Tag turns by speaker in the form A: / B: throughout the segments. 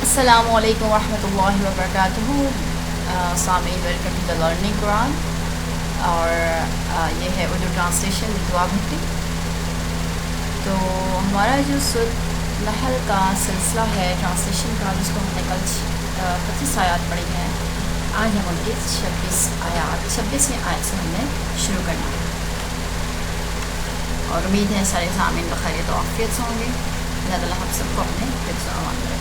A: السلام علیکم ورحمۃ اللہ وبرکاتہ. سامعین، ویلکم ٹو دا لرننگ قرآن. اور یہ ہے اردو ٹرانسلیشن دعا بھٹی. تو ہمارا جو سورۃ نحل کا سلسلہ ہے ٹرانسلیشن کا، جس کو ہم نے کل 25 آیات پڑھی ہیں، آج ہم ان کی 26ویں آیت سے ہم نے شروع کرنا ہے. اور امید ہے سارے سامعین بخیریت و عافیت سے ہوں گے. اللہ تعالیٰ ہم سب کو اپنے حفظ و امان میں رکھے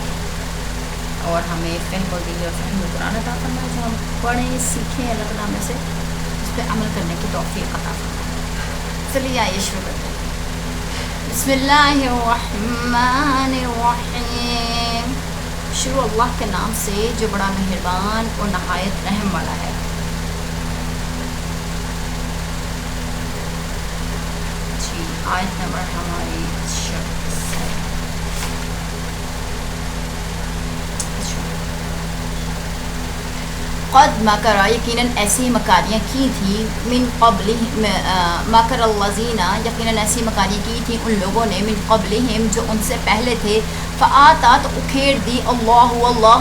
A: اور ہمیں فہم و دل اور فہم قرآن عطا فرمائے، جو ہم پڑھیں سیکھیں اللہ تعالیٰ میں سے اس پہ عمل کرنے کی توفیق عطا فرمائے. چلیے آئیے شروع کرتے ہیں. بسم اللہ الرحمن الرحیم. شروع اللہ کے نام سے جو بڑا مہربان اور نہایت رحم والا ہے. جی آیت نمبر ہماری 26 ہے. قد مکر، یقیناً ایسی مکاریاں کی تھیں، من قبل مکر الذین، یقیناً ایسی مکاریاں کی تھیں ان لوگوں نے، من قبلہم جو ان سے پہلے تھے، فآتا تو اکھیڑ دی اللہ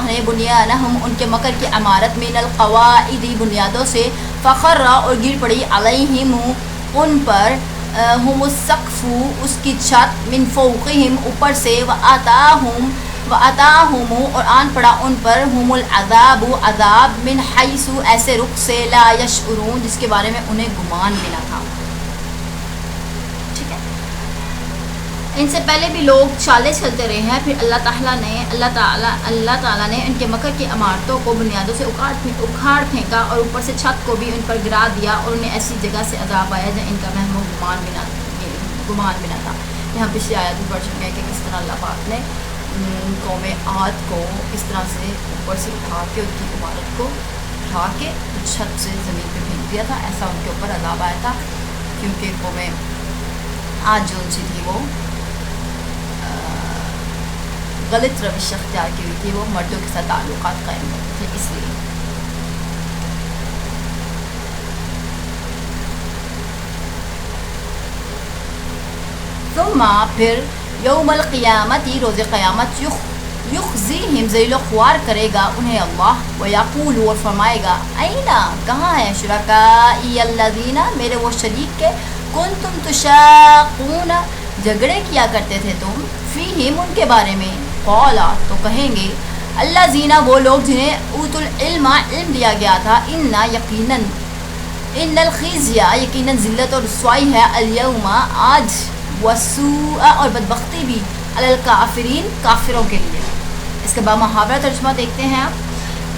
A: نے، بنیانہم ان کے مکر کی عمارت، من القواعد بنیادوں سے، فخر اور گر پڑی علیہم ان پر، ہم السقف اس کی چھت، من فوقہم اوپر سے، وَأَتَاهُمُ اور آن پڑا ان پر، ہم العذاب عذاب، من حیث ایسے رخ سے، لا یشعرون جس کے بارے میں انہیں گمان بھی نہ تھا. ٹھیک ہے، ان سے پہلے بھی لوگ چالیں چلتے رہے ہیں، پھر اللہ تعالیٰ نے ان کے مکر کی عمارتوں کو بنیادوں سے اکھاڑ پھینکا اور اوپر سے چھت کو بھی ان پر گرا دیا، اور انہیں ایسی جگہ سے عذاب آیا جہاں ان کا وہم و گمان بھی نہ تھا. یہاں پچھلی آیات میں پڑھ چکے ہیں کہ کس طرح اللہ پاک نے قوم عاد کو اس طرح سے اوپر سے اٹھا کے ان کی عمارت کو اٹھا کے چھت سے زمین پہ پھینک دیا تھا. ایسا ان کے اوپر عذاب آیا تھا کیونکہ قوم عاد جو ان سے تھی وہ غلط روش اختیار کی ہوئی تھی، وہ مردوں کے ساتھ تعلقات قائم کرتے تھے. اس لیے ثم پھر یوم القیامتی روز قیامت، یخزیہم ذلیل و خوار کرے گا انہیں اللہ، ویقول اور فرمائے گا، اینا کہاں ہیں، شرکائی الذین میرے وہ شریک کے، کنتم تشاقون جھگڑے کیا کرتے تھے تم، فیہم ان کے بارے میں، قولا تو کہیں گے، الذین وہ لوگ جنہیں اوت العلم علم دیا گیا تھا، ان الخزی یقیناً ذلت اور رسوائی ہے، الیوم آج، والسوء اور بدبختی بھی، علی الکافرین کافروں کے لیے. اس کے بعد محاورہ ترجمہ دیکھتے ہیں.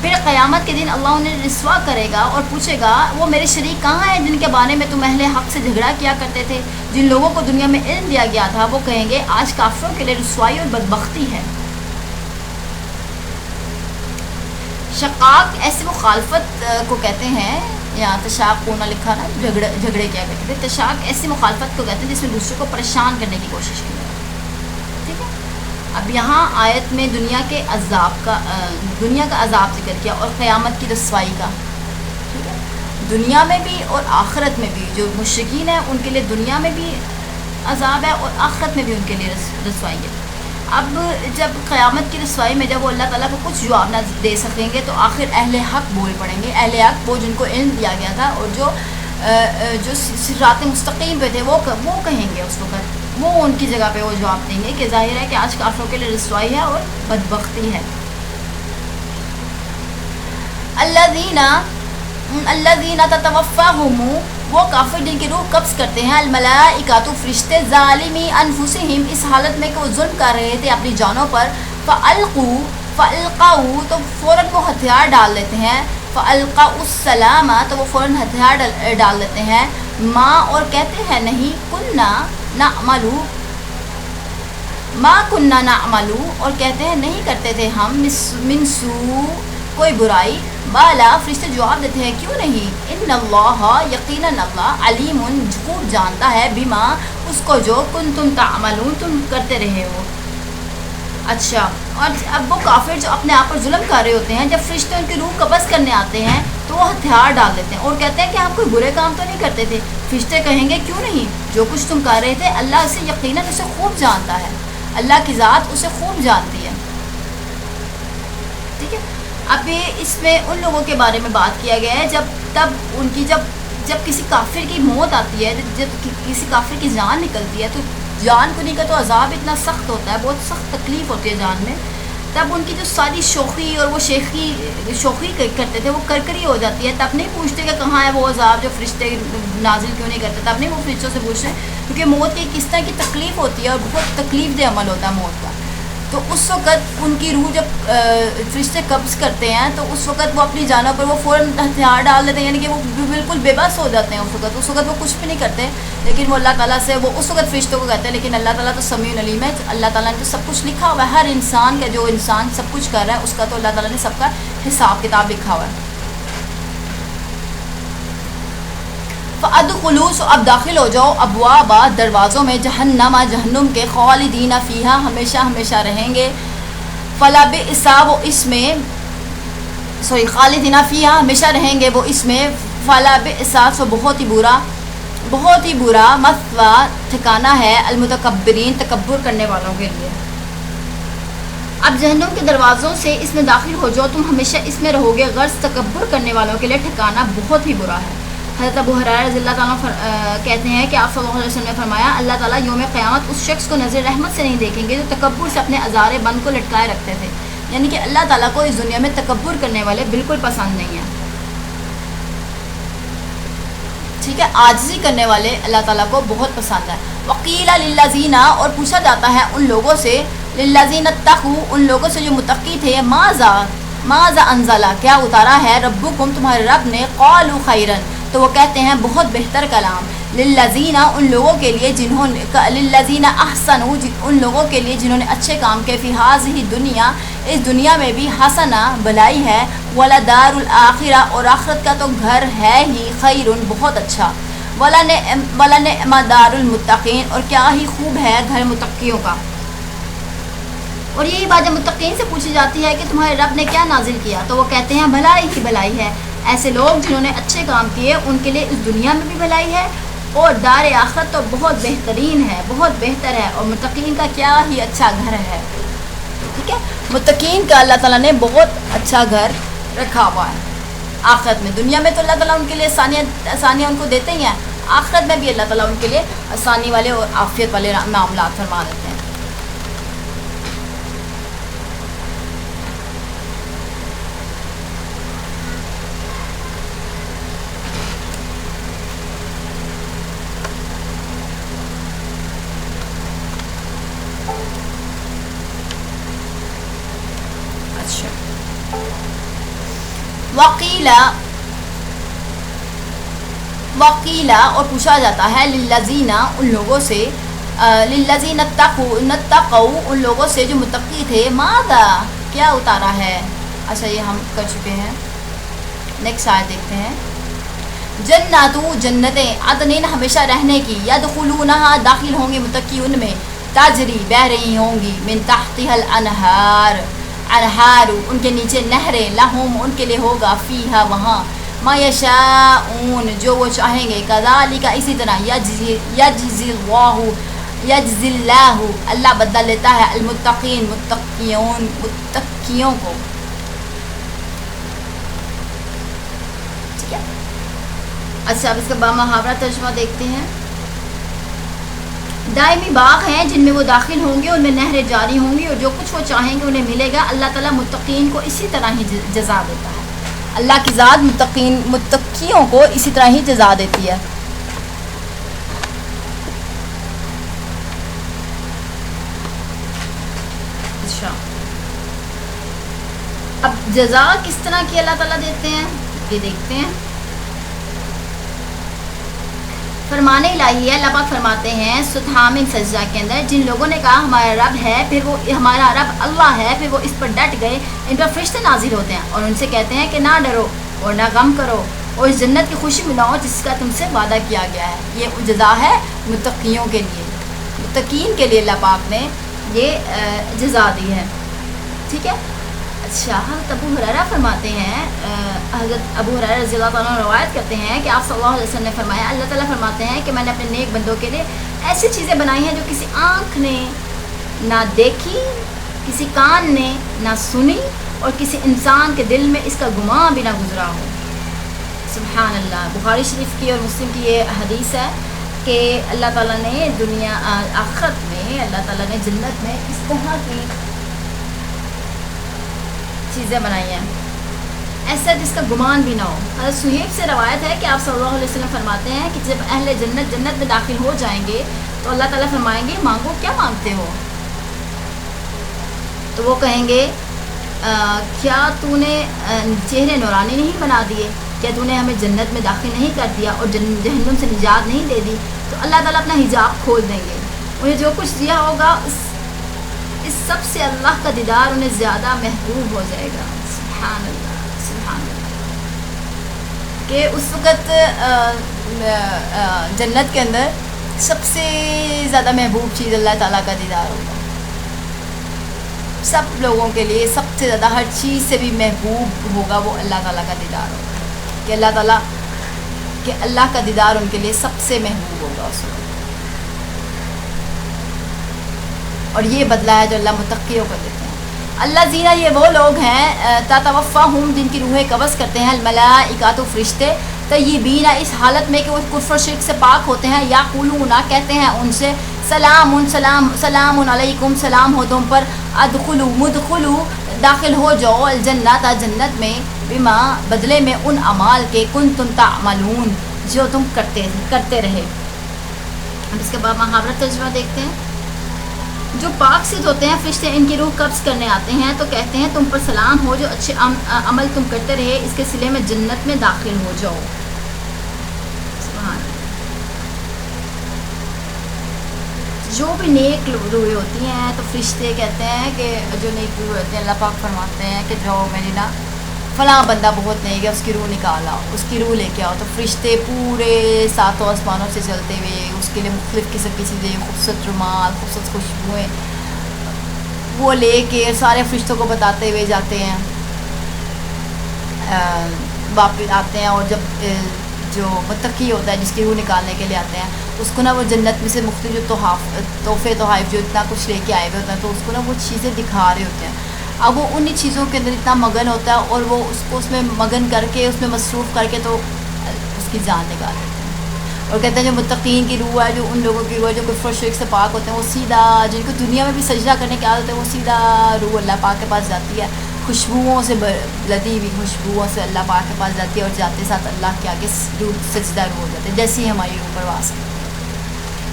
A: پھر قیامت کے دن اللہ انہیں رسوا کرے گا اور پوچھے گا، وہ میرے شریک کہاں ہیں جن کے بارے میں تم اہل حق سے جھگڑا کیا کرتے تھے، جن لوگوں کو دنیا میں علم دیا گیا تھا. وہ کہیں گے آج کافروں کے لیے رسوائی اور بدبختی ہے. شقاق ایسی مخالفت کو کہتے ہیں، یا تشاقون لکھا نا، جھگڑے کیا کرتے تھے. تشاق ایسی مخالفت کو کہتے ہیں جس میں دوسرے کو پریشان کرنے کی کوشش کی جائے. ٹھیک ہے، اب یہاں آیت میں دنیا کا عذاب ذکر کیا اور قیامت کی رسوائی کا. ٹھیک ہے، دنیا میں بھی اور آخرت میں بھی جو مشرکین ہیں ان کے لیے دنیا میں بھی عذاب ہے اور آخرت میں بھی ان کے لیے رسوائی ہے. اب جب قیامت کی رسوائی میں جب وہ اللہ تعالیٰ کو کچھ جواب نہ دے سکیں گے تو آخر اہل حق بول پڑیں گے. اہل حق وہ جن کو علم دیا گیا تھا اور جو صراط مستقیم پہ تھے وہ کہیں گے اس وقت، وہ ان کی جگہ پہ وہ جواب دیں گے کہ ظاہر ہے کہ آج کافروں کے لیے رسوائی ہے اور بدبختی ہے. الذین تتوفاہم وہ کافر جن کی روح قبض کرتے ہیں، الملائکۃ فرشتے، ظالمی انفسہم اس حالت میں کہ وہ ظلم کر رہے تھے اپنی جانوں پر، فالقوا تو فوراً وہ ہتھیار ڈال لیتے ہیں، فالقوا السلام تو وہ فوراً ہتھیار ڈال دیتے ہیں، ماں اور کہتے ہیں نہیں، ما کننا نعمل اور کہتے ہیں نہیں کرتے تھے ہم، من سوء کوئی برائی، بالا فرشتے جواب دیتے ہیں کیوں نہیں، ان اللہ یقیناً اللہ، علیم خوب جانتا ہے، بما اس کو جو کنتم تعملون تم کرتے رہے ہو. اچھا، اور اب وہ کافر جو اپنے آپ پر ظلم کر رہے ہوتے ہیں، جب فرشتے ان کی روح قبض کرنے آتے ہیں تو وہ ہتھیار ڈال دیتے ہیں اور کہتے ہیں کہ ہم کوئی برے کام تو نہیں کرتے تھے. فرشتے کہیں گے کیوں نہیں، جو کچھ تم کر رہے تھے اللہ اسے یقیناً اسے خوب جانتا ہے، اللہ کی ذات اسے خوب جانتی ہے. ٹھیک ہے. اب اس میں ان لوگوں کے بارے میں بات کیا گیا ہے جب کسی کافر کی موت آتی ہے، جب کسی کافر کی جان نکلتی ہے، تو جان کو نہیں کا تو عذاب اتنا سخت ہوتا ہے، بہت سخت تکلیف ہوتی ہے جان میں. تب ان کی جو ساری شوخی اور وہ شوخی کرتے تھے وہ کرکری ہو جاتی ہے. تب نہیں پوچھتے کہ کہاں ہے وہ عذاب جو فرشتے نازل کیوں نہیں کرتے، تب نہیں وہ فرشتوں سے پوچھتے، کیونکہ موت کی کس طرح کی تکلیف ہوتی ہے اور بہت تکلیف دہ عمل ہوتا ہے موت کا. تو اس وقت ان کی روح جب فرشتے قبض کرتے ہیں تو اس وقت وہ اپنی جانوں پر وہ فوراً ہتھیار ڈال دیتے ہیں، یعنی کہ وہ بالکل بے بس ہو جاتے ہیں. اس وقت وہ کچھ بھی نہیں کرتے، لیکن وہ اللہ تعالیٰ سے وہ اس وقت فرشتوں کو کہتے ہیں. لیکن اللہ تعالیٰ تو سمیع علیم ہے، اللہ تعالیٰ نے تو سب کچھ لکھا ہوا ہے. ہر انسان کا جو انسان سب کچھ کر رہا ہے اس کا تو اللہ تعالیٰ نے سب کا حساب کتاب لکھا ہوا ہے. فَأَدْخُلُوا، سو اب داخل ہو جاؤ، ابواب دروازوں میں، جہنم کے، خالدین فیہا، ہمیشہ ہمیشہ رہیں گے. فلا بئس، وہ اس میں خالدین فیہا، ہمیشہ رہیں گے وہ اس میں. فلا بئس، سو بہت ہی برا مثوی، ٹھکانہ ہے، المتکبرین، تکبر کرنے والوں کے لیے. اب جہنم کے دروازوں سے اس میں داخل ہو جاؤ، تم ہمیشہ اس میں رہو گے، غرض تکبر کرنے والوں کے لیے ٹھکانہ بہت ہی برا ہے. حضرت ابو ہریرہ رضی اللہ تعالیٰ کہتے ہیں کہ آپ صلی اللہ علیہ وسلم نے فرمایا، اللہ تعالیٰ یوم قیامت اس شخص کو نظر رحمت سے نہیں دیکھیں گے جو تکبر سے اپنے ازارے بند کو لٹکائے رکھتے تھے. یعنی کہ اللہ تعالیٰ کو اس دنیا میں تکبر کرنے والے بالکل پسند نہیں ہیں. ٹھیک ہے، عاجزی کرنے والے اللہ تعالیٰ کو بہت پسند ہے. وقیل للذین، اور پوچھا جاتا ہے ان لوگوں سے، للذین اتقوا، ان لوگوں سے جو متقی تھے، ماذا انزل، کیا اتارا ہے، ربکم، تمہارے رب نے، قالوا خیرا، تو وہ کہتے ہیں بہت بہتر کلام. للذین، ان لوگوں کے لیے جنہوں نے، للذین احسنوا، ان لوگوں کے لیے جنہوں نے اچھے کام کیے، فی ہذہ دنیا، اس دنیا میں بھی، حسنہ، بھلائی ہے، ولدار الآخرہ، اور آخرت کا تو گھر ہے ہی، خیر، بہت اچھا، ولنعم دار المتقین، اور کیا ہی خوب ہے گھر متقیوں کا. اور یہی بات جب متقین سے پوچھی جاتی ہے کہ تمہارے رب نے کیا نازل کیا، تو وہ کہتے ہیں بھلائی ہی بھلائی ہے. ایسے لوگ جنہوں نے اچھے کام کیے ان کے لیے اس دنیا میں بھی بھلائی ہے، اور دار آخرت تو بہت بہترین ہے، بہت بہتر ہے، اور متقین کا کیا ہی اچھا گھر ہے. ٹھیک ہے، متقین کا اللہ تعالیٰ نے بہت اچھا گھر رکھا ہوا ہے آخرت میں. دنیا میں تو اللہ تعالیٰ ان کے لیے آسانیاں ان کو دیتے ہی ہیں، آخرت میں بھی اللہ تعالیٰ ان کے لیے آسانی والے اور عافیت والے معاملات فرما دیتے ہیں. وقیلا، اور پوچھا جاتا ہے، للذین، ان لوگوں سے، للذین اتقوا، ان لوگوں سے جو متقی تھے، ماذا، کیا اتارا ہے. اچھا یہ ہم کر چکے ہیں، نیکسٹ آیت دیکھتے ہیں. جناتو، جنتیں، عدن، ہمیشہ رہنے کی، یدخلونہا، داخل ہوں گے متقی ان میں، تجری، بہ رہی ہوں گی، من تحتہا الانہار، انہار، ان کے نیچے نہریں، لہم، ان کے لیے ہوگا، فیہا، وہاں، ما یشاءون، جو وہ چاہیں گے، کذالک، اسی طرح، یجزی اللہ، اللہ بدل لیتا ہے، المتقین، متقیوں کو. ٹھیک ہے. اچھا اب اس کا محاورہ ترجمہ دیکھتے ہیں. دائمی باغ ہیں جن میں وہ داخل ہوں گے، ان میں نہریں جاری ہوں گی، اور جو کچھ وہ چاہیں گے انہیں ملے گا. اللہ تعالیٰ متقین کو اسی طرح ہی جزا دیتا ہے. اللہ کی ذات متقیوں کو اسی طرح ہی جزا دیتی ہے. اچھا اب جزا کس طرح کی اللہ تعالیٰ دیتے ہیں یہ دیکھتے ہیں. فرمان الہی ہے، اللہ پاک فرماتے ہیں ستحام سجدہ کے اندر، جن لوگوں نے کہا ہمارا رب ہے، پھر وہ ہمارا رب اللہ ہے، پھر وہ اس پر ڈٹ گئے، ان پر فرشتے نازل ہوتے ہیں اور ان سے کہتے ہیں کہ نہ ڈرو اور نہ غم کرو اور اس جنت کی خوشی ملاؤ جس کا تم سے وعدہ کیا گیا ہے. یہ جزا ہے متقیوں کے لیے، متقین کے لیے اللہ پاک نے یہ جزا دی ہے. ٹھیک ہے. اچھا حضرت ابو ہریرہ فرماتے ہیں، حضرت ابو ہریرہ رضی اللہ تعالیٰ روایت کرتے ہیں کہ آپ صلی اللہ علیہ وسلم نے فرمایا، اللہ تعالیٰ فرماتے ہیں کہ میں نے اپنے نیک بندوں کے لیے ایسی چیزیں بنائی ہیں جو کسی آنکھ نے نہ دیکھی، کسی کان نے نہ سنی اور کسی انسان کے دل میں اس کا گمان بھی نہ گزرا ہو۔ سبحان اللہ۔ بخاری شریف کی اور مسلم کی یہ حدیث ہے کہ اللہ تعالیٰ نے دنیا آخرت میں اللہ تعالیٰ نے جنت میں اس طرح کی چیزیں بنائی ہیں ایسا جس کا گمان بھی نہ ہو۔ حضرت صہیب سے روایت ہے کہ آپ صلی اللہ علیہ وسلم فرماتے ہیں کہ جب اہل جنت میں داخل ہو جائیں گے تو اللہ تعالیٰ فرمائیں گے مانگو کیا مانگتے ہو؟ تو وہ کہیں گے کیا تو نے چہرے نورانی نہیں بنا دیے؟ کیا تو نے ہمیں جنت میں داخل نہیں کر دیا اور جہنم سے نجات نہیں دے دی؟ تو اللہ تعالیٰ اپنا حجاب کھول دیں گے، انہیں جو کچھ دیا ہوگا اس سب سے اللہ کا دیدار انہیں زیادہ محبوب ہو جائے گا۔ سبحان اللہ، سبحان اللہ۔ کہ اس وقت جنت کے اندر سب سے زیادہ محبوب چیز اللہ تعالیٰ کا دیدار ہوگا۔ سب لوگوں کے لیے سب سے زیادہ ہر چیز سے بھی محبوب ہوگا وہ اللہ تعالیٰ کا دیدار ہوگا، کہ اللہ کا دیدار ان کے لیے سب سے محبوب ہوگا اس وقت۔ اور یہ بدلہ ہے جو اللہ متقیوں کو دیتے ہیں۔ اللہ زینہ یہ وہ لوگ ہیں تتوفاہم جن کی روحیں قبض کرتے ہیں الملائکۃ فرشتے طیبین اس حالت میں کہ وہ کفر و شرک سے پاک ہوتے ہیں، یا قولون کہتے ہیں ان سے سلام علیکم، سلام ہو تم پر، مدخلوا داخل ہو جاؤ الجنت جنت میں، بما بدلے میں ان اعمال کے کنتم تعملون جو تم کرتے رہے۔ اب اس کے بعد محاورہ ترجمہ دیکھتے ہیں۔ جو پاک صد ہوتے ہیں فرشتے ان کی روح قبض کرنے آتے ہیں تو کہتے ہیں تم پر سلام ہو، جو اچھے عمل تم کرتے رہے اس کے صلے میں جنت میں داخل ہو جاؤ۔ جو بھی نیک روحیں ہوتی ہیں تو فرشتے کہتے ہیں کہ جو نیک روح ہوتے ہیں اللہ پاک فرماتے ہیں کہ جو میری نا فلاں بندہ بہت نیک ہے اس کی روح نکالا، اس کی روح لے کے آؤ، تو فرشتے پورے ساتوں آسمانوں سے چلتے ہوئے اس کے لیے مختلف قسم کی چیزیں، خوبصورت رومال، خوبصورت خوشبوئیں وہ لے کے سارے فرشتوں کو بتاتے ہوئے جاتے ہیں، واپس آتے ہیں۔ اور جب جو متقی ہوتا ہے جس کی روح نکالنے کے لیے آتے ہیں اس کو نا وہ جنت میں سے مختلف جو تحفے تحائف جو اتنا کچھ لے کے آئے ہوئے ہوتے ہیں تو اس کو نا وہ چیزیں دکھا رہے ہوتے ہیں۔ اب وہ انہی چیزوں کے اندر اتنا مگن ہوتا ہے اور وہ اس کو اس میں مگن کر کے اس میں مصروف کر کے تو اس کی جان نکال دیتے ہیں۔ اور کہتے ہیں جو متقین کی روح ہے، جو ان لوگوں کی روح ہے جو کفر و شرک سے پاک ہوتے ہیں، وہ سیدھا جن کو دنیا میں بھی سجدہ کرنے کی عادت ہے وہ سیدھا روح اللہ پاک کے پاس جاتی ہے، خوشبوؤں سے لدی ہوئی خوشبوؤں سے اللہ پاک کے پاس جاتی ہے، اور جاتے ساتھ اللہ کے آگے سجدہ روح ہو جاتے ہیں جیسی ہماری روح پرواز کرتی ہے۔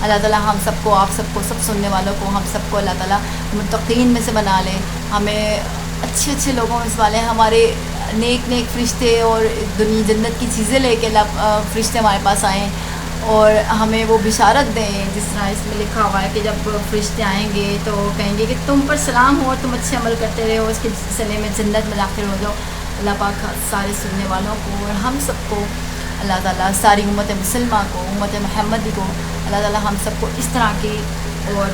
A: اللہ تعالیٰ ہم سب کو، آپ سب کو، سب سننے والوں کو، ہم سب کو اللہ تعالیٰ متقین میں سے بنا لے، ہمیں اچھے اچھے لوگوں میں سے والے، ہمارے نیک نیک فرشتے اور دنیا جنت کی چیزیں لے کے فرشتے ہمارے پاس آئیں اور ہمیں وہ بشارت دیں جس طرح اس میں لکھا ہوا ہے کہ جب فرشتے آئیں گے تو کہیں گے کہ تم پر سلام ہو اور تم اچھے عمل کرتے رہے ہو، اس کے سلے میں جنت میں داخل ہو جاؤ۔ اللہ پاک سارے سننے والوں کو اور ہم سب کو اللہ تعالیٰ، ساری امت مسلمہ کو، امت محمدی کو اللہ تعالیٰ ہم سب کو اس طرح کی اور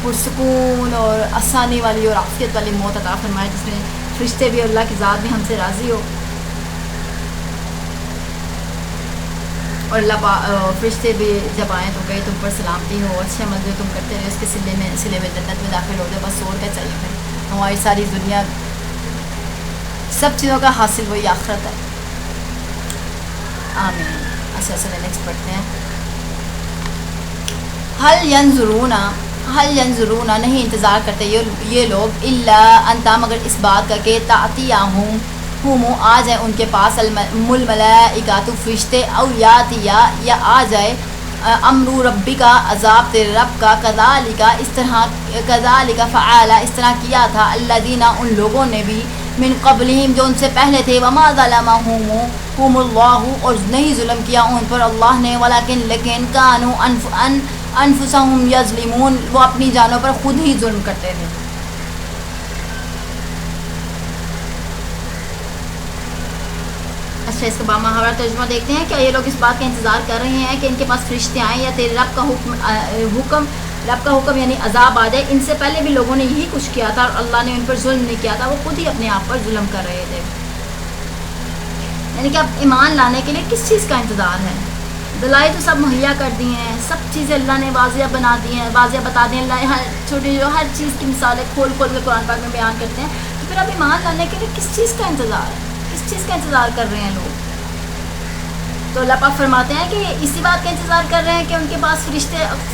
A: پرسکون اور آسانی والی اور عافیت والی موت عطا فرمائے جس میں فرشتے بھی اللہ کی ذات بھی ہم سے راضی ہو، اور اللہ فرشتے بھی جب آئیں تو کہیں تم پر سلامتی ہو، اچھے عمل جو تم کرتے رہے اس کے سلے میں جنت میں داخل ہو جائے، بس اور کیا چاہیے پھر۔ ہماری ساری دنیا سب چیزوں کا حاصل وہی آخرت ہے۔ آمین۔ اچھا چلیں نیکسٹ پڑھتے ہیں۔ حل ینظرون نہیں انتظار کرتے یہ لوگ الا انتا مگر اس بات کا کہ تأتیہم آ جائے ان کے پاس الملائکۃ فرشتے، او یاتیا یا آ جائے امر ربی کا عذاب تیرے رب کا، کذالک فعل اس طرح کیا تھا الذین ان لوگوں نے بھی من قبلہم جو ان سے پہلے تھے، وما ظلمہم اللہ اور نہیں ظلم کیا ان پر اللہ نے، لیکن کانوا انفسہم یظلمون وہ اپنی جانوں پر خود ہی ظلم کرتے تھے۔ اچھا اس کے بعد محاورہ ترجمہ دیکھتے ہیں۔ کیا یہ لوگ اس بات کا انتظار کر رہے ہیں کہ ان کے پاس فرشتے آئیں یا تیرے رب کا حکم یعنی عذاب آ جائے؟ ان سے پہلے بھی لوگوں نے یہی کچھ کیا تھا اور اللہ نے ان پر ظلم نہیں کیا تھا، وہ خود ہی اپنے آپ پر ظلم کر رہے تھے۔ یعنی کہ اب ایمان لانے کے لیے کس چیز کا انتظار ہے؟ دلائل تو سب مہیا کر دی ہیں، سب چیزیں اللہ نے واضح بنا دی ہیں، واضح بتا دی ہیں۔ اللہ ہر چھوٹی جو ہر چیز کی مثالیں کھول کھول کے قرآن پاک میں بیان کرتے ہیں، پھر اب ایمان لانے کے لیے کس چیز کا انتظار ہے؟ کس چیز کا انتظار کر رہے ہیں لوگ؟ تو اللہ پاک فرماتے ہیں کہ اسی بات کا انتظار کر رہے ہیں کہ ان کے پاس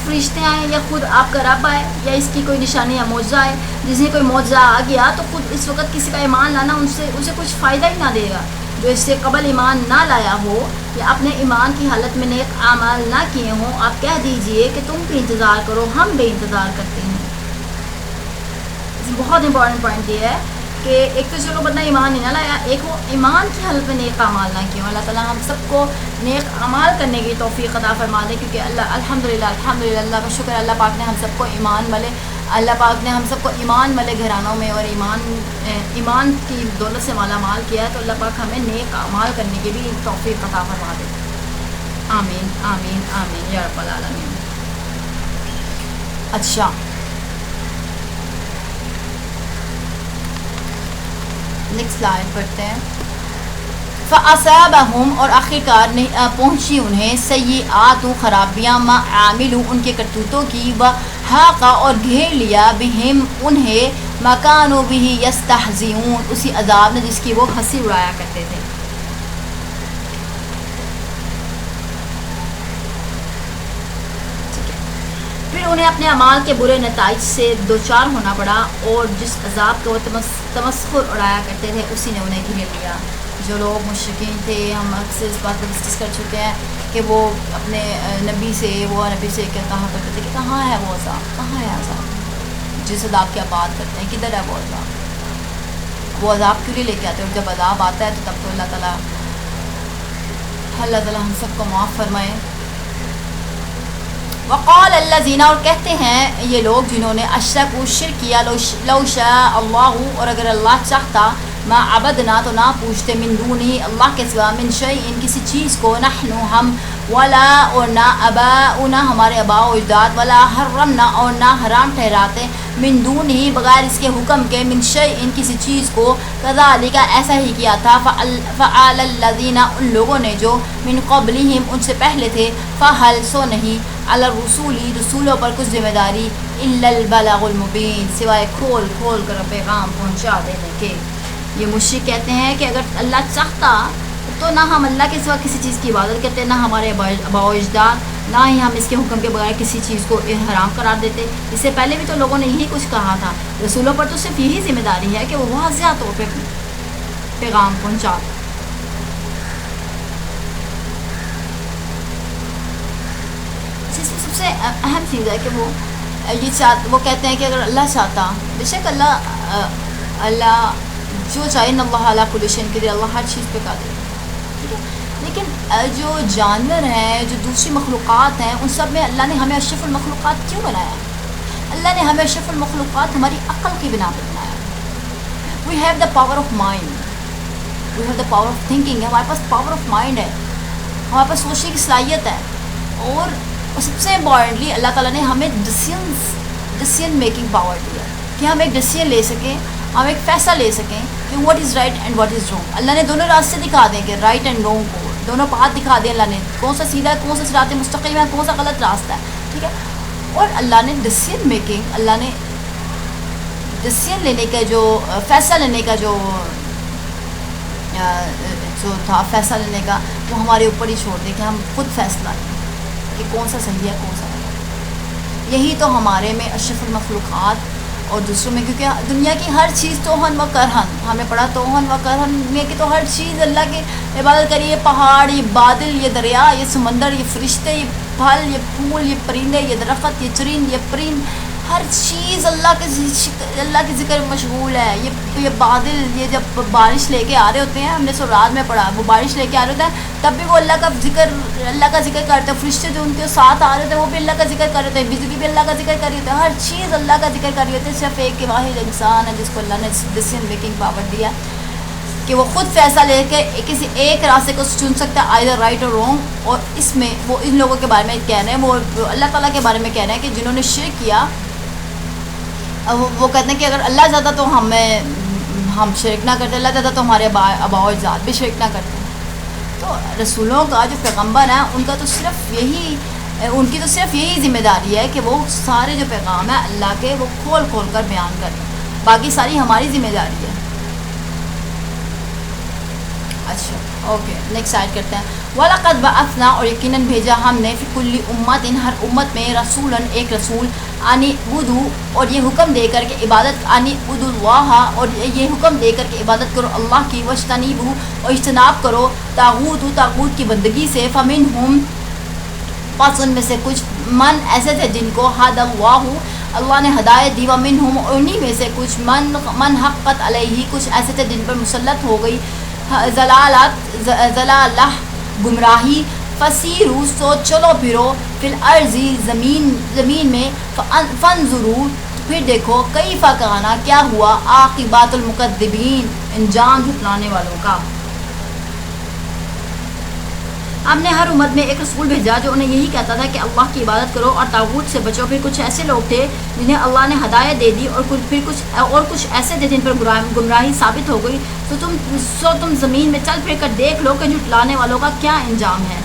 A: فرشتے آئیں، یا خود آپ کا رب آئے، یا اس کی کوئی نشانی یا معجزہ آئے. جس نے کوئی معجزہ آ گیا تو خود اس وقت کسی کا ایمان لانا اسے کچھ فائدہ ہی نہ دے گا. جو اس سے قبل ایمان نہ لایا ہو یا اپنے ایمان کی حالت میں نیک اعمال نہ کیے ہوں، آپ کہہ دیجئے کہ تم بھی انتظار کرو، ہم بھی انتظار کرتے ہیں. بہت امپورٹنٹ پوائنٹ یہ ہے کہ ایک تو چلو بندہ ایمان ہی نہ لایا، ایک وہ ایمان کی حالت میں نیک اعمال نہ کیوں. اللہ تعالیٰ ہم سب کو نیک اعمال کرنے کی توفیق عطا فرما دے، کیونکہ الحمدللہ اللہ کا شکر، اللہ پاک نے ہم سب کو ایمان والے گھرانوں میں اور ایمان کی دولت سے مالا مال کیا ہے. تو اللہ پاک ہمیں نیک اعمال کرنے کی بھی توفیق عطا فرما دے. آمین آمین آمین یا رب العالمین. اچھا، نیکسٹ لائن پڑھتے ہیں. فَأَصَابَهُمْ، اور آخرکار پہنچی انہیں سیئات و خرابیاں، ما عاملوا، ان کے کرتوتوں کی، وَحَاقَ، اور گھیر لیا، بہم انہیں، ما كانوا بِهِ يَسْتَهْزِئُونَ، اسی عذاب نے جس کی وہ ہنسی اڑایا کرتے تھے. پھر انہیں اپنے اعمال کے برے نتائج سے دوچار ہونا پڑا، اور جس عذاب کو تمسخر اڑایا کرتے تھے اسی نے انہیں گھیر لیا. جو لوگ مشرکین تھے، ہم اکثر اس بات کو ڈسکس کر چکے ہیں کہ وہ اپنے نبی سے کہا کرتے تھے کہ کہاں ہے وہ عذاب، کہاں ہے عذاب جس عذاب کی آپ بات کرتے ہیں، کدھر ہے وہ عذاب؟ وہ عذاب کیوں نہیں لے کے آتے؟ اور جب عذاب آتا ہے تو تب تو اللہ تعالیٰ ہم سب کو معاف فرمائے. وقال الذین، اور کہتے ہیں یہ لوگ جنہوں نے اشرکوا، شرک کیا، لو شاء اللہ، اور اگر اللہ چاہتا، ما عبدنا، تو نہ پوچھتے، من دونہ، اللہ کے سوا، من شیء، کسی چیز کو، نحن، ہم، ولا، اور نہ آباؤنا، ہمارے آباء و اجداد، ولا حرمنا، اور نہ حرام ٹھہراتے، من دونہ، بغیر اس کے حکم کے، من شیء، کسی چیز کو، کذالک، ایسا ہی کیا تھا، فعل الذین، ان لوگوں نے جو، من قبلہم، ان سے پہلے تھے، فہل، سو نہیں، علی الرسول، رسولوں پر کچھ ذمہ داری، الا البلاغ المبین، سوائے کھول کر پیغام پہنچا دینے کے. یہ مشرک کہتے ہیں کہ اگر اللہ چاہتا تو نہ ہم اللہ کے سوا کسی چیز کی عبادت کرتے، نہ ہمارے آباء و اجداد، نہ ہی ہم اس کے حکم کے بغیر کسی چیز کو حرام قرار دیتے. اس سے پہلے بھی تو لوگوں نے یہی کچھ کہا تھا. رسولوں پر تو صرف یہی ذمہ داری ہے کہ وہ واضح طور پہ پیغام پہنچا. اس میں سب سے اہم چیز ہے کہ وہ کہتے ہیں کہ اگر اللہ چاہتا، بے شک اللہ جو چاہے، ان اللہ علی کل شیء قدیر، اللہ ہر چیز پہ قادر ہے، ٹھیک ہے. لیکن جو جانور ہیں، جو دوسری مخلوقات ہیں، ان سب میں اللہ نے ہمیں اشرف المخلوقات کیوں بنایا؟ اللہ نے ہمیں اشرف المخلوقات ہماری عقل کی بنا پر بنایا. We have the power of mind, we have the power of thinking, ہمارے پاس پاور آف مائنڈ ہے، ہمارے پاس سوچنے کی صلاحیت ہے. اور سب سے امپورٹنٹلی اللہ تعالیٰ نے ہمیں ڈسیزن میکنگ پاور دیا کہ ہم ایک ڈسیزن لے سکیں، ہم ایک فیصلہ لے سکیں کہ what is right and what is wrong. اللہ نے دونوں راستے دکھا دیں کہ رائٹ اینڈ رانگ کو، دونوں پاتھ دکھا دیں. اللہ نے کون سا سیدھا ہے، کون سا صراط مستقیم ہے، کون سا غلط راستہ ہے، ٹھیک ہے. اور اللہ نے ڈسیزن میکنگ، اللہ نے ڈسیزن لینے کا جو فیصلہ لینے کا جو تھا، فیصلہ لینے کا، وہ ہمارے اوپر ہی چھوڑ دیں کہ ہم خود فیصلہ لیں کہ کون سا صحیح ہے، کون سا غلط. یہی تو ہمارے میں اشرف المخلوقات اور دوسروں میں، کیونکہ دنیا کی ہر چیز توہن و کرہن، ہمیں پڑھا توہن و کرہن میں کہ تو ہر چیز اللہ کی عبادت کری. یہ پہاڑ، یہ بادل، یہ دریا، یہ سمندر، یہ فرشتے، یہ پھل، یہ پھول، یہ پرندے، یہ درخت، یہ چرند، یہ پرند، ہر چیز اللہ کے ذکر میں مشغول ہے. یہ بادل، یہ جب بارش لے کے آ رہے ہوتے ہیں، ہم نے رات میں پڑھا، وہ بارش لے کے آ رہے ہوتے ہیں تب بھی وہ اللہ کا ذکر کرتے ہیں. فرشتے جو ان کے ساتھ آ رہے ہوتے ہیں وہ بھی اللہ کا ذکر کر رہے ہوتے ہیں، بجلی بھی اللہ کا ذکر کر رہی ہوتی ہے، ہر چیز اللہ کا ذکر کر رہی ہوتی ہے. صرف ایک واحد انسان ہے جس کو اللہ نے ڈسیزن میکنگ پاور دیا کہ وہ خود فیصلہ لے کے کسی ایک راستے کو چن سکتا ہے، آئدر رائٹ اور رانگ. اور اس میں وہ ان لوگوں کے بارے میں کہہ رہے ہیں، وہ اللہ تعالیٰ کے بارے میں کہہ رہے ہیں کہ جنہوں نے شرک کیا. وہ کہتے ہیں کہ اگر اللہ چاہتا تو ہم شرک نہ کرتے، اللہ چاہتا تو ہمارے آباء و اجداد بھی شرک نہ کرتے. تو رسولوں کا جو پیغمبر ہیں ان کی تو صرف یہی ذمہ داری ہے کہ وہ سارے جو پیغام ہیں اللہ کے وہ کھول کر بیان کریں. باقی ساری ہماری ذمہ داری ہے. اچھا اوکے نیکسٹ سائڈ کرتے ہیں. وَلَقَدْ بَعَثْنَا اور یقیناً بھیجا ہم نے فِي كُلِّ أُمَّةٍ ہر امت میں رسولاً ایک رسول ان اعبدوا اور یہ حکم دے کر کہ عبادت ان اعبدوا اللہ اور یہ حکم دے کر کہ عبادت کرو اللہ کی واجتنبوا اور اجتناب کرو طاغوت کی بندگی سے. فَمِنْهُمْ پس ان میں سے کچھ من ایسے تھے جن کو ہدی اللہ نے ہدایت دی. وَمِنْهُمْ اور انہی میں سے کچھ من حقت علیہ کچھ ایسے تھے جن پر مسلط ہو گئی ضلالہ گمراہی. فسیرو سو چلو پھرو فی الارض زمین میں. فانظروا پھر دیکھو کیف کان کیا ہوا عاقبات المکذبین انجام جھٹلانے والوں کا. ہم نے ہر امت میں ایک رسول بھیجا جو انہیں یہی کہتا تھا کہ اللہ کی عبادت کرو اور طاغوت سے بچو. پھر کچھ ایسے لوگ تھے جنہیں اللہ نے ہدایت دے دی اور کچھ ایسے تھے جن پر گمراہی ثابت ہو گئی. تو تم زمین میں چل پھر کر دیکھ لو کہ جھٹلانے والوں کا کیا انجام ہے.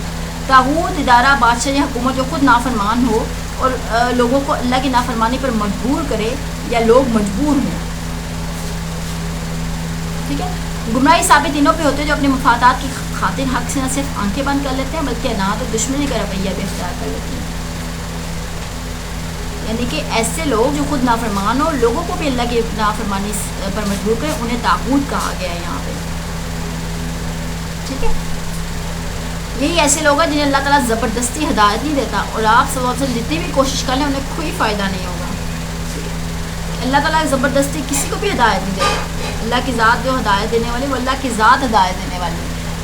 A: طاغوت ادارہ بادشاہ یا حکومت جو خود نافرمان ہو اور لوگوں کو اللہ کی نافرمانی پر مجبور کرے یا لوگ مجبور ہوں. ٹھیک ہے. گمراہی ثابت انہوں پہ ہوتے ہیں جو اپنے مفادات کی خاطر حق سے نہ صرف آنکھیں بند کر لیتے ہیں بلکہ نہ تو دشمنی کا رویہ بھی اختیار کر لیتے ہیں. یعنی کہ ایسے لوگ جو خود نافرمان ہو لوگوں کو بھی اللہ کی نافرمانی پر مجبور کریں انہیں طاغوت کہا گیا ہے یہاں پہ. ٹھیک ہے. یہی ایسے لوگ ہیں جنہیں اللہ تعالیٰ زبردستی ہدایت نہیں دیتا اور آپ صلی اللہ علیہ وسلم جتنی بھی کوشش کر لیں انہیں کوئی فائدہ نہیں ہوگا. اللہ تعالیٰ زبردستی کسی کو بھی ہدایت نہیں دیتا. اللہ کی ذات جو ہدایت دینے والی وہ اللہ کی ذات ہدایت دینے والی.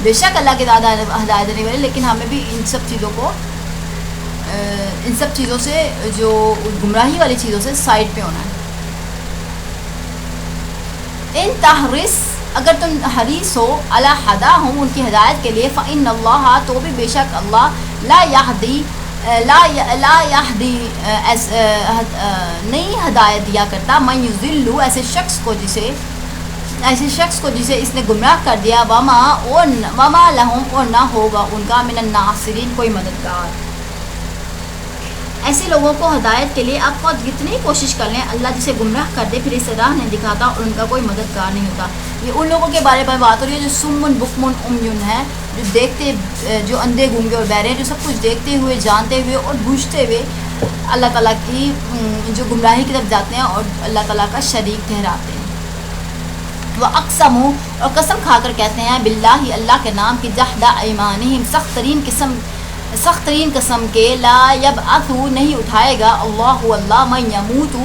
A: بے شک اللہ کی ذات ہدایت دینے والی لیکن ہمیں بھی ان سب چیزوں سے جو گمراہی والی چیزوں سے سائڈ پہ ہونا ہے. ان تحرس اگر تم حریص ہو علی ہداہم ان کی ہدایت کے لیے فإن اللہ تو بھی بے شک اللہ لا یہدی نہیں ہدایت دیا کرتا من یضل ایسے شخص کو جسے اس نے گمراہ کر دیا. وما لہم اور نہ ہوگا ان کا من الناصرین کوئی مددگار. ایسے لوگوں کو ہدایت کے لیے آپ خود جتنی کوشش کر لیں اللہ جسے گمراہ کر دے پھر اس راہ نہیں دکھاتا اور ان کا کوئی مددگار نہیں ہوتا. یہ ان لوگوں کے بارے میں بات ہو رہی ہے جو سمن بکمن عمیون ہے جو دیکھتے جو اندھے گونگے اور بہرے ہیں جو سب کچھ دیکھتے ہوئے جانتے ہوئے اور بوجھتے ہوئے اللہ تعالیٰ کی جو گمراہی کی طرف جاتے ہیں اور اللہ تعالیٰ کا شریک ٹھہراتے ہیں. وہ اقسم اور قسم کھا کر کہتے ہیں باللہ اللہ کے نام کی جہد ایمانہم سخت ترین قسم کے لا یبعث نہیں اٹھائے گا اللہ من یموت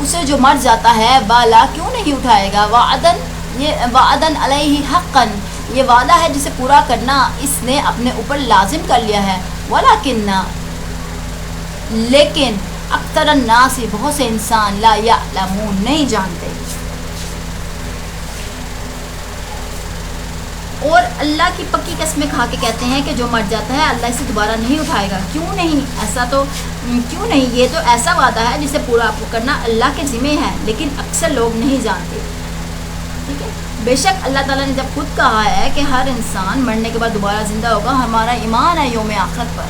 A: اسے جو مر جاتا ہے بالا کیوں نہیں اٹھائے گا. وعدن علیہ حقا یہ وعدہ ہے جسے پورا کرنا اس نے اپنے اوپر لازم کر لیا ہے. لیکن اکثر الناس بہت سے انسان لا یعلمون نہیں جانتے. اور اللہ کی پکی قسمیں کھا کے کہتے ہیں کہ جو مر جاتا ہے اللہ اسے دوبارہ نہیں اٹھائے گا. کیوں نہیں یہ تو ایسا وعدہ ہے جسے پورا کرنا اللہ کے ذمہ ہے لیکن اکثر لوگ نہیں جانتے. ٹھیک ہے. بے شک اللہ تعالیٰ نے جب خود کہا ہے کہ ہر انسان مرنے کے بعد دوبارہ زندہ ہوگا ہمارا ایمان ہے یوم آخرت پر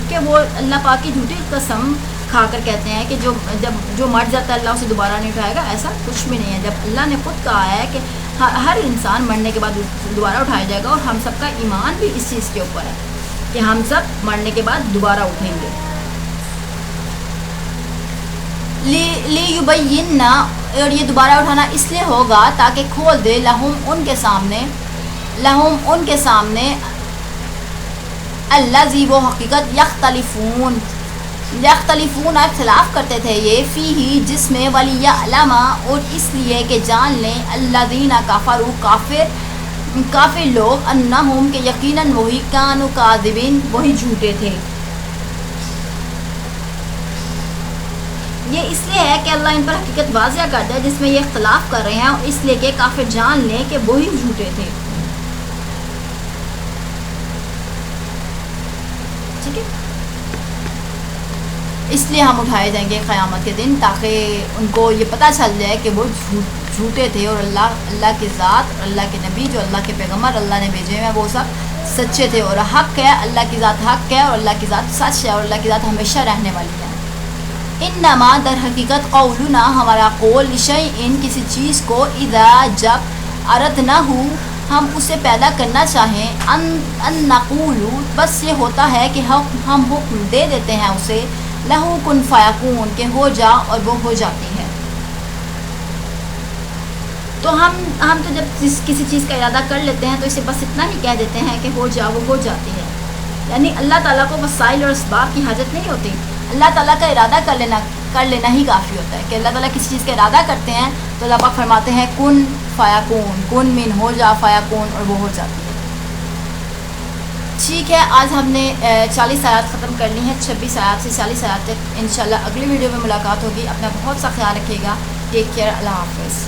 A: کہ وہ اللہ پاک کی جھوٹی قسم کھا کر کہتے ہیں کہ جو مر جاتا ہے اللہ اسے دوبارہ نہیں اٹھائے گا. ایسا کچھ بھی نہیں ہے. جب اللہ نے خود کہا ہے کہ ہر انسان مرنے کے بعد دوبارہ اٹھایا جائے گا اور ہم سب کا ایمان بھی اس چیز کے اوپر ہے کہ ہم سب مرنے کے بعد دوبارہ اٹھیں گے. لیبین اور یہ دوبارہ اٹھانا اس لیے ہوگا تاکہ کھول دے لہم ان کے سامنے الذی وہ حقیقت یختلفون اختلاف کرتے تھے یہ فیہ جس میں ولیعلم اور اس لیے کہ جان لیں الذین کفروا کافر لوگ انہم کہ یقیناً وہی کانوا کاذبین وہی جھوٹے تھے. یہ اس لیے ہے کہ اللہ ان پر حقیقت واضح کرتا ہے جس میں یہ اختلاف کر رہے ہیں اور اس لیے کہ کافر جان لیں کہ وہی جھوٹے تھے. ٹھیک ہے. اس لیے ہم اٹھائے جائیں گے قیامت کے دن تاکہ ان کو یہ پتہ چل جائے کہ وہ جھوٹے تھے اور اللہ کی ذات اور اللہ کے نبی جو اللہ کے پیغمبر اللہ نے بھیجے ہیں وہ سب سچے تھے اور حق ہے. اللہ کی ذات حق ہے اور اللہ کی ذات سچ ہے اور اللہ کی ذات ہمیشہ رہنے والی ہے. انما در حقیقت قولنا ہمارا قول شیئن کسی چیز کو اذا جب اردنہ ہم اسے پیدا کرنا چاہیں ان نقول بس یہ ہوتا ہے کہ ہم حکم دے دیتے ہیں اسے لہو کن فیکون کہ ہو جا اور وہ ہو جاتی ہے. تو ہم تو جب کسی چیز کا ارادہ کر لیتے ہیں تو اسے بس اتنا ہی کہہ دیتے ہیں کہ ہو جا وہ ہو جاتی ہے. یعنی اللہ تعالیٰ کو وسائل اور اسباب کی حاجت نہیں ہوتی. اللہ تعالیٰ کا ارادہ کر لینا ہی کافی ہوتا ہے کہ اللہ تعالیٰ کسی چیز کا ارادہ کرتے ہیں تو اللہ پاک فرماتے ہیں کن فیکون، کن من ہو جا فیکون، اور وہ ہو جاتی ہے. ٹھیک ہے، آج ہم نے 40 آیات ختم کر لی ہیں. 26 آیات سے 40 آیات تک انشاءاللہ اگلی ویڈیو میں ملاقات ہوگی. اپنا بہت سا خیال رکھیے گا. Take care. اللہ حافظ.